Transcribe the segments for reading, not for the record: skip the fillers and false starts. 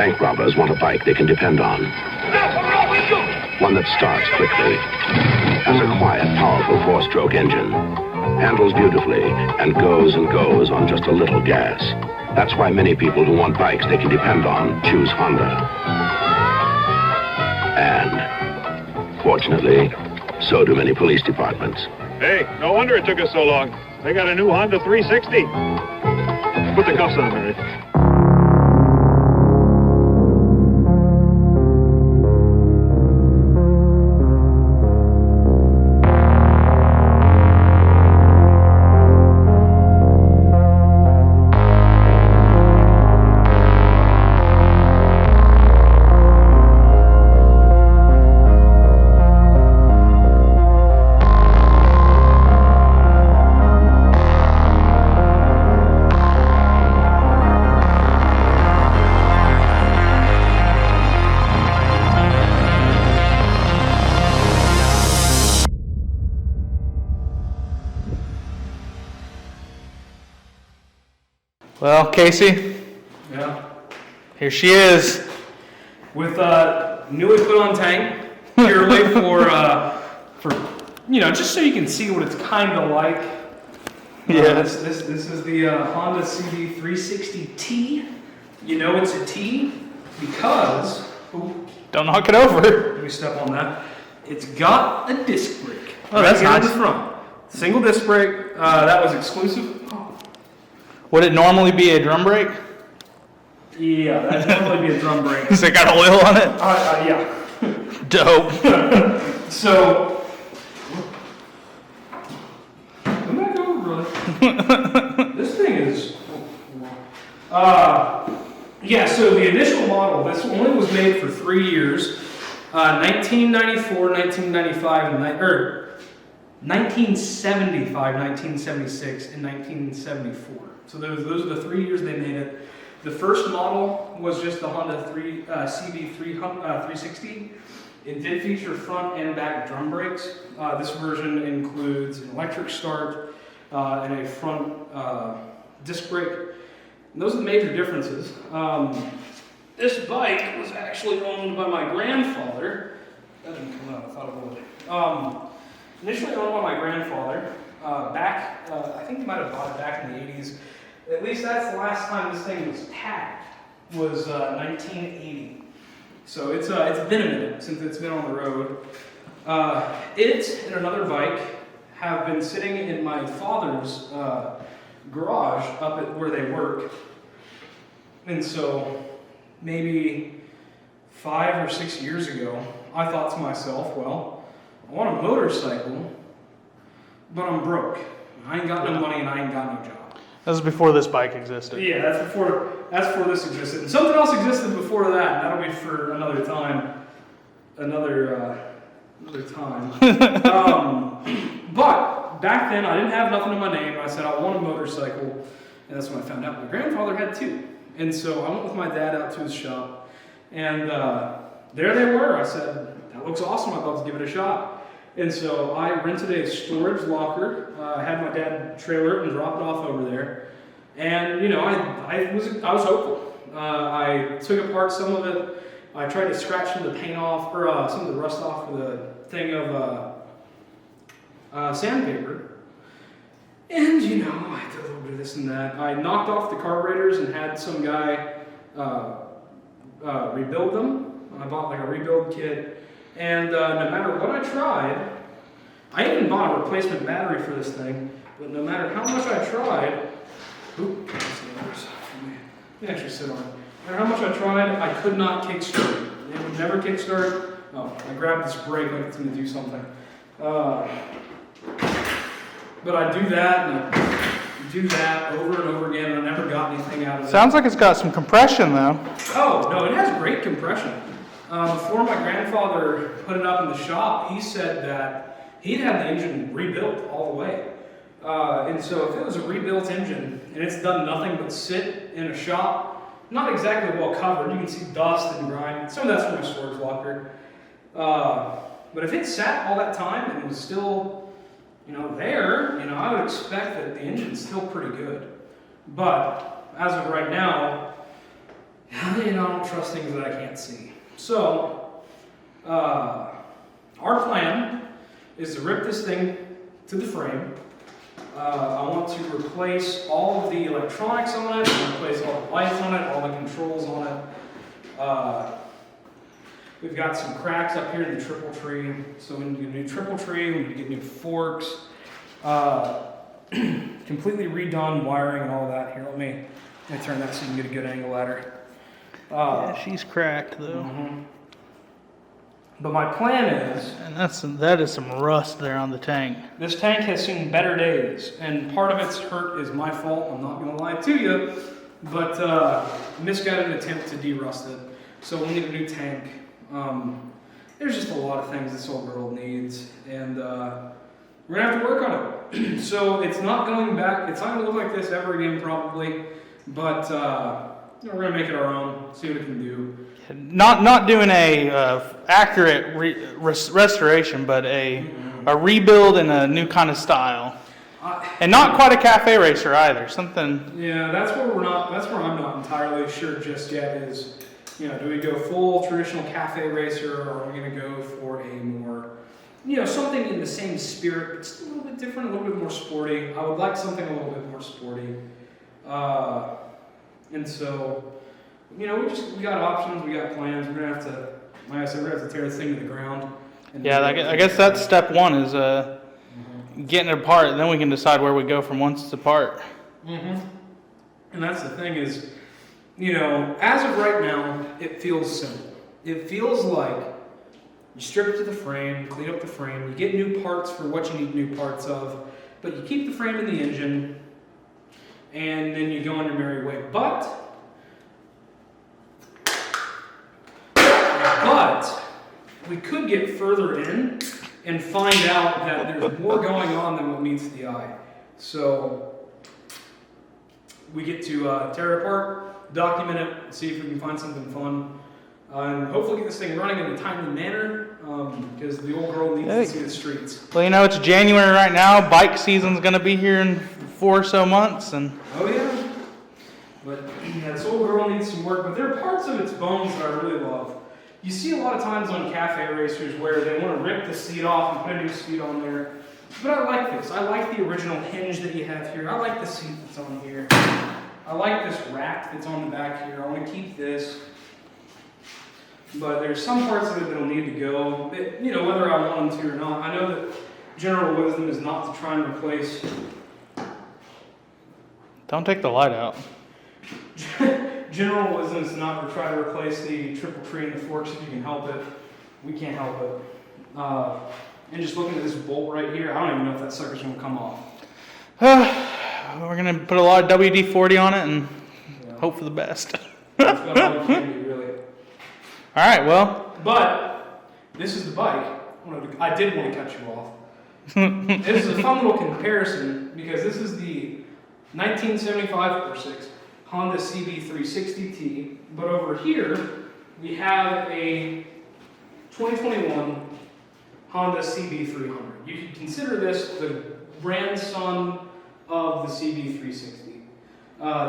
Bank robbers want a bike they can depend on. One that starts quickly, has a quiet, powerful four-stroke engine, handles beautifully, and goes on just a little gas. That's why many people who want bikes they can depend on choose Honda. And, fortunately, so do many police departments. Hey, no wonder it took us so long. They got a new Honda 360. Put the cuffs on, Mary. Well, Casey. Yeah. Here she is. With newly put on tank, purely for just so you can see what it's kind of like. Yeah. This is the Honda CB360T. You know it's a T because Don't knock it over. let me step on that. It's got a disc brake. Oh, that's here nice. in the front. Single disc brake. That was exclusive. Would it normally be a drum brake? Yeah, that'd normally be a drum brake. Has it got oil on it? Yeah. Dope. So, come back over, brother. This thing is, yeah, so the initial model, this only was made for 3 years, 1994, 1995, or 1975, 1976, and 1974. So those are the 3 years they made it. The first model was just the Honda CB360. It did feature front and back drum brakes. This version includes an electric start and a front disc brake. And those are the major differences. This bike was actually owned by my grandfather. That didn't come out, I thought it would. Initially owned by my grandfather. I think he might have bought it back in the 80s. At least that's the last time this thing was tagged, was 1980. So it's been a minute since it's been on the road. It and another bike have been sitting in my father's garage up at where they work. And so maybe 5 or 6 years ago, I thought to myself, well, I want a motorcycle, but I'm broke. I ain't got no money and I ain't got no job. That was before this bike existed. Yeah, that's before this existed. And something else existed before that, and that'll be for another time. Another time. But back then, I didn't have nothing in my name. I said I want a motorcycle, and that's when I found out my grandfather had two. And so I went with my dad out to his shop, and there they were. I said, that looks awesome. I'd love to give it a shot. And so I rented a storage locker. I had my dad trailer it and drop it off over there. And I was hopeful. I took apart some of it. I tried to scratch some of the paint off, or some of the rust off with a thing of sandpaper. And I did a little bit of this and that. I knocked off the carburetors and had some guy rebuild them. I bought like a rebuild kit. And no matter what I tried, I even bought a replacement battery for this thing, but no matter how much I tried, let me actually sit on it. No matter how much I tried, I could not kickstart. It would never kickstart. Oh, I grabbed this brake like it's going to do something. But I do that, and I do that over and over again, and I never got anything out of it. Sounds like it's got some compression, though. Oh, no, it has great compression. Before my grandfather put it up in the shop, he said that he'd had the engine rebuilt all the way. And so if it was a rebuilt engine and it's done nothing but sit in a shop, not exactly well covered, you can see dust and grime. Some of that's from my storage locker. But if it sat all that time and was still, there, I would expect that the engine's still pretty good. But as of right now, don't trust things that I can't see. So, our plan is to rip this thing to the frame. I want to replace all of the electronics on it, I want to replace all the lights on it, all the controls on it. We've got some cracks up here in the triple tree, so we need to get a new triple tree, we need to get new forks, completely redone wiring and all that. Here, let me turn that so you can get a good angle at her. Yeah, she's cracked though. Mm-hmm. But my plan is, And that is some rust there on the tank. this tank has seen better days, and part of its hurt is my fault, I'm not going to lie to you, but misguided attempt to derust it. So we'll need a new tank. There's just a lot of things this old girl needs, and we're going to have to work on it. So it's not going back, it's not going to look like this ever again probably, but we're going to make it our own, see what it can do. Not doing a accurate restoration, but a rebuild in a new kind of style, and not quite a cafe racer either. Something. Yeah, that's where I'm not entirely sure just yet. Is, you know, do we go full traditional cafe racer, or are we going to go for a more, you know, something in the same spirit, but just a little bit different, a little bit more sporty. I would like something a little bit more sporty, and so. You know, we got options, we got plans. We're gonna have to, like I said, we're gonna have to tear this thing to the ground. Yeah, I guess that's step one is getting it apart, and then we can decide where we go from once it's apart. And that's the thing is, you know, as of right now, it feels simple. It feels like you strip it to the frame, clean up the frame, you get new parts for what you need new parts of, but you keep the frame in the engine, and then you go on your merry way. But we could get further in and find out that there's more going on than what meets the eye. So we get to tear it apart, document it, see if we can find something fun, and hopefully get this thing running in a timely manner, because the old girl needs to see the streets. Well, you know, it's January right now. Bike season's going to be here in 4 or so months, and oh yeah. But yeah, this old girl needs some work. But there are parts of its bones that I really love. You see a lot of times on cafe racers where they want to rip the seat off and put a new seat on there. But I like this. I like the original hinge that you have here. I like the seat that's on here. I like this rack that's on the back here. I want to keep this. But there's some parts of it that'll need to go. That, you know, whether I want them to or not. I know that general wisdom is not to try and replace. don't take the light out. General wisdom is not to try to replace the triple tree and the forks if you can help it. We can't help it. And just looking at this bolt right here, I don't even know if that sucker's going to come off. We're going to put a lot of WD-40 on it and hope for the best. That's about all you can do, really. All right, well. But this is the bike. I did want to cut you off. This is a fun little comparison because this is the 1975 46 Honda CB360T, but over here we have a 2021 Honda CB300. You can consider this the grandson of the CB360.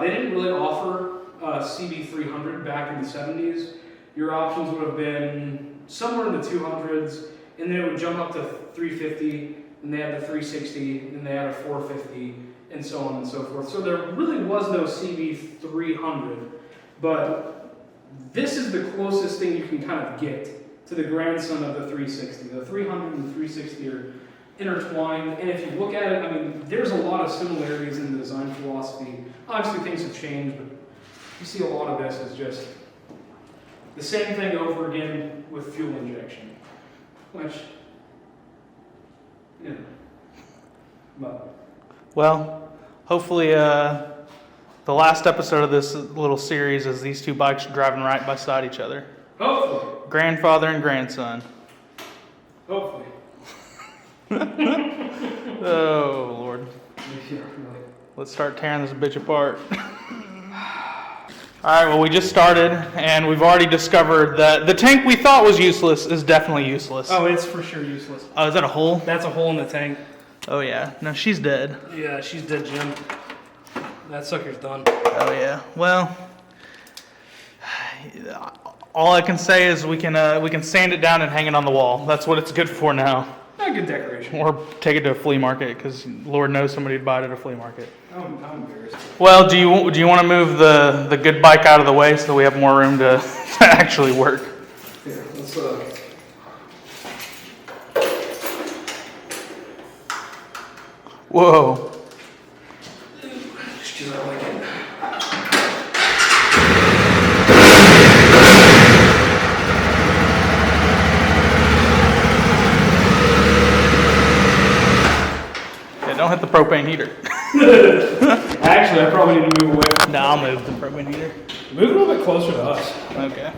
They didn't really offer CB300 back in the 70s. Your options would have been somewhere in the 200s, and then it would jump up to 350, and they had the 360, and they had a 450, and so on and so forth. So there really was no CB300, but this is the closest thing you can kind of get to the grandson of the 360. The 300 and the 360 are intertwined, and if you look at it, I mean, there's a lot of similarities in the design philosophy. Obviously things have changed, but you see a lot of this as just the same thing over again with fuel injection, which, you know, but. Well, hopefully the last episode of this little series is these two bikes driving right beside each other. Hopefully. Grandfather and grandson. Hopefully. Oh, Lord. Yeah, really. Let's start tearing this bitch apart. All right, well, we just started, and we've already discovered that the tank we thought was useless is definitely useless. Oh, it's for sure useless. Oh, is that a hole? That's a hole in the tank. Oh, yeah. No, she's dead. Yeah, she's dead, Jim. That sucker's done. Oh, yeah. Well, all I can say is we can sand it down and hang it on the wall. That's what it's good for now. Not a good decoration. Or take it to a flea market, because Lord knows somebody would buy it at a flea market. I'm embarrassed. Well, do you want to move the good bike out of the way so we have more room to actually work? Yeah, let's Whoa. just 'cause I like it. Yeah, don't hit the propane heater. Actually, I probably need to move away. No, I'll move the propane heater. Move a little bit closer to us. Okay.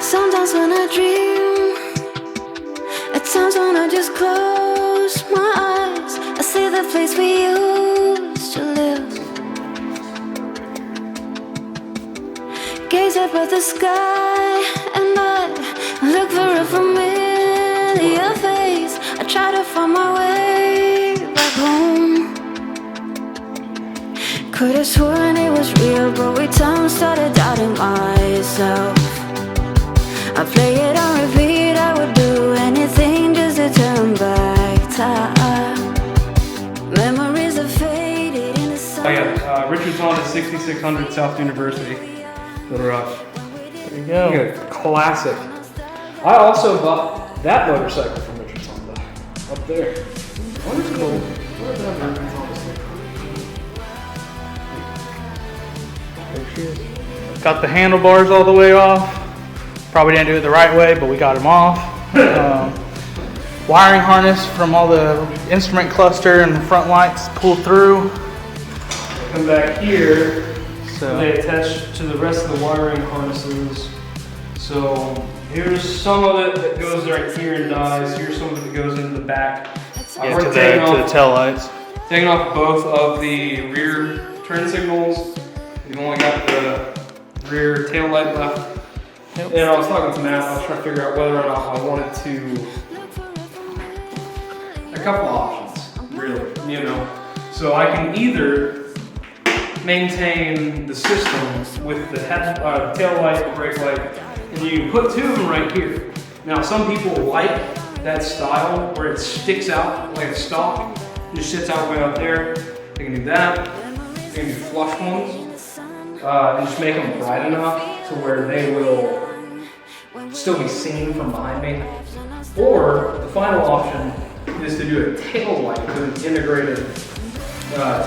Sometimes when I dream, at times when I just close my eyes, I see the place we used to live. Gaze up at the sky and I look for a familiar face. I try to find my way back home. Could have sworn it was real, but with time started doubting myself. I play it on repeat, I would do anything just to turn back time. Memories are faded in the sun. I got Richard's Honda 6600 South University. Little rough. There you go. Yeah, classic. I also bought that motorcycle from Richard's Honda. Up there. What is cool? What is that Richard's Honda sticker? There she is. Got the handlebars all the way off. Probably didn't do it the right way, but we got them off. Wiring harness from all the instrument cluster and the front lights pulled through. Come back here. So They attach to the rest of the wiring harnesses. So here's some of it that goes right here and dies. Here's some of it that goes into the back. yeah, to the tail lights. Taking off both of the rear turn signals. We've only got the rear tail light left. Yep. And I was talking to Matt, I was trying to figure out whether or not I wanted to, a couple options, really, you know. So I can either maintain the system with the tail light, the brake light, and you can put two of them right here. Now some people like that style where it sticks out like a stalk, it just sits out way out there. They can do that. They can do flush ones. And just make them bright enough to where they will still be seen from behind me. Or the final option is to do a tail light with an integrated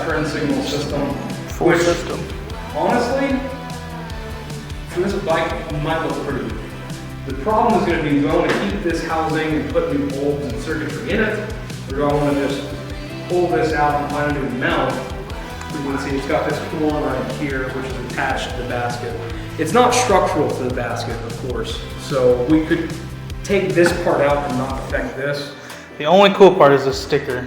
turn signal system. Full system. Honestly, for this bike, might look pretty good. The problem is going to be, do I want to keep this housing and put new bolts and circuitry in it? Or do I want to just pull this out and find a new mount? You can see it's got this horn right here, which is attached to the basket. It's not structural to the basket, of course, so we could take this part out and not affect this. The only cool part is the sticker.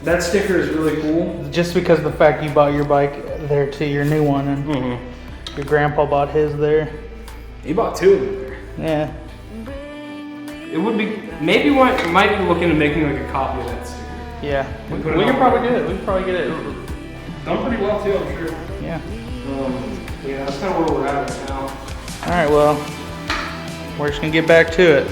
That sticker is really cool. Just because of the fact you bought your bike there to your new one, and your grandpa bought his there. He bought two of them there. Yeah. It would be, maybe we might be looking at making like a copy of that sticker. Yeah. We put it can on. probably get it. We can probably get it. Done pretty well too, I'm sure. Yeah. Yeah, that's kind of where we're at right now. All right. Well, we're just gonna get back to it.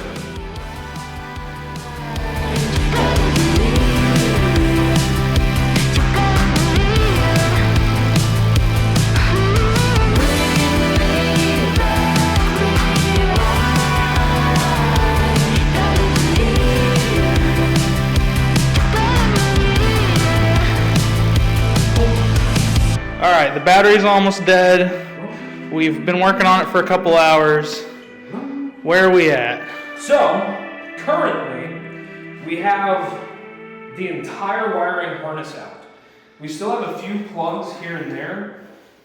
All right, the battery's almost dead. We've been working on it for a couple hours. Where are we at? So, currently, we have the entire wiring harness out. We still have a few plugs here and there,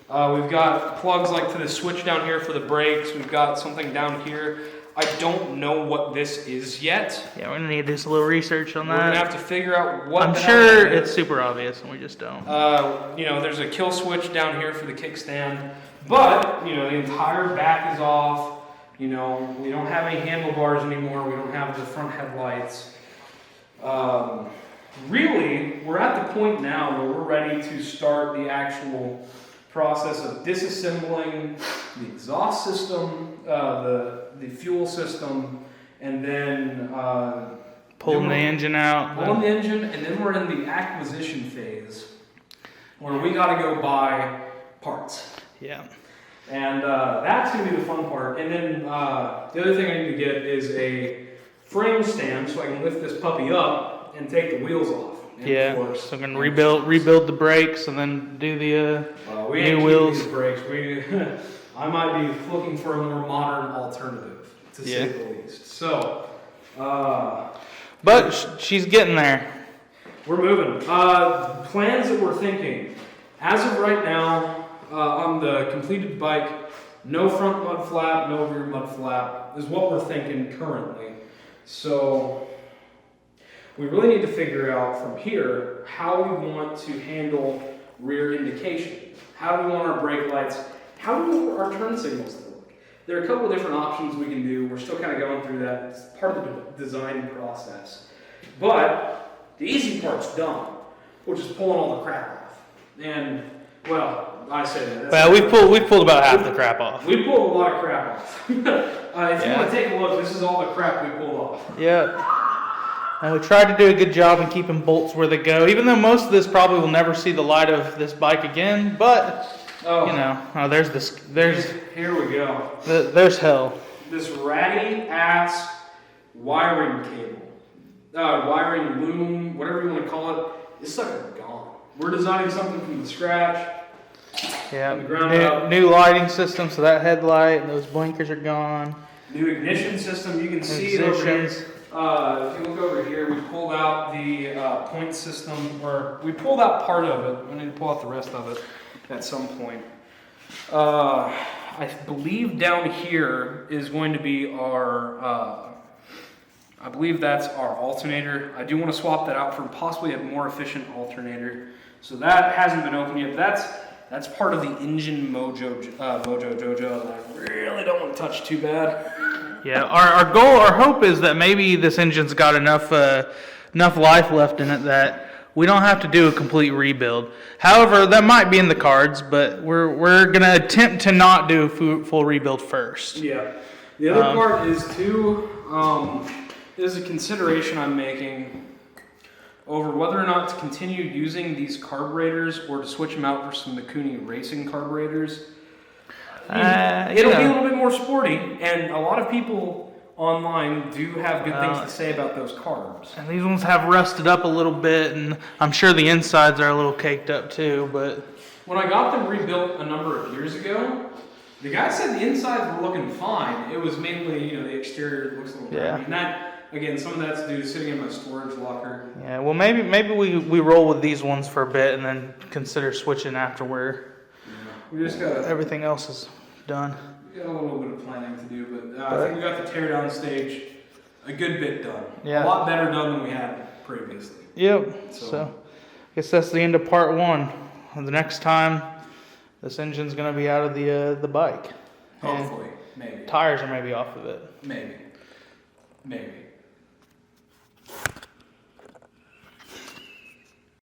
We've got plugs like to the switch down here for the brakes. We've got something down here. I don't know what this is yet. Yeah, we're gonna need to do some little research on that. We're gonna have to figure out what. I'm the sure hell it it's is. super obvious, and we just don't. You know, there's a kill switch down here for the kickstand, but you know the entire back is off. You know, we don't have any handlebars anymore. We don't have the front headlights. Really, we're at the point now where we're ready to start the actual process of disassembling the exhaust system, the fuel system, and then Pulling the engine out. Pulling the engine, and then we're in the acquisition phase where we got to go buy parts. Yeah. And that's going to be the fun part. And then the other thing I need to get is a frame stand so I can lift this puppy up and take the wheels off. And Yeah. of course, So we're gonna rebuild the brakes and then do the we new ain't wheels. keeping these brakes. I might be looking for a more modern alternative, to say the least. So, But she's getting there. we're moving. Plans that we're thinking. As of right now, on the completed bike, no front mud flap, no rear mud flap is what we're thinking currently. So we really need to figure out from here how we want to handle rear indication. How do we want our brake lights? How do we want our turn signals to look? There are a couple of different options we can do. We're still kind of going through that. It's part of the design process. But the easy part's done, which is pulling all the crap off. And, well, I say that. Well, we've pulled about half the crap off. We pulled a lot of crap off. If you want to take a look, this is all the crap we pulled off. Yeah. And we tried to do a good job in keeping bolts where they go, even though most of this probably will never see the light of this bike again. But you know, Here we go. there's hell. This ratty ass wiring cable, wiring loom, whatever you want to call it. This sucker gone. We're designing something from the scratch. Yeah. From the ground up. New lighting system, so that headlight and those blinkers are gone. New ignition system. You can see it over here. Ignitions. If you look over here, we pulled out the point system, or we pulled out part of it. We need to pull out the rest of it at some point. I believe down here is going to be our, I believe that's our alternator. I do want to swap that out for possibly a more efficient alternator. So that hasn't been opened yet. That's part of the engine mojo jojo that I really don't want to touch too bad. Yeah, our hope is that maybe this engine's got enough life left in it that we don't have to do a complete rebuild. However, that might be in the cards, but we're gonna attempt to not do a full rebuild first. Yeah. The other part is too, is a consideration I'm making over whether or not to continue using these carburetors or to switch them out for some Mikuni racing carburetors. It'll be a little bit more sporty, and a lot of people online do have good things to say about those carbs. And these ones have rusted up a little bit, and I'm sure the insides are a little caked up too, but When I got them rebuilt a number of years ago, the guy said the insides were looking fine. It was mainly, the exterior looks a little crappy. And that, again, some of that's due to sitting in my storage locker. yeah, well maybe we roll with these ones for a bit and then consider switching after We just got everything else is done. a little bit of planning to do, but I think we got the teardown stage a good bit done. Yeah. A lot better done than we had previously. Yep. So I guess that's the end of part one. The next time, this engine's gonna be out of the bike. Hopefully, maybe. Tires are maybe off of it. Maybe.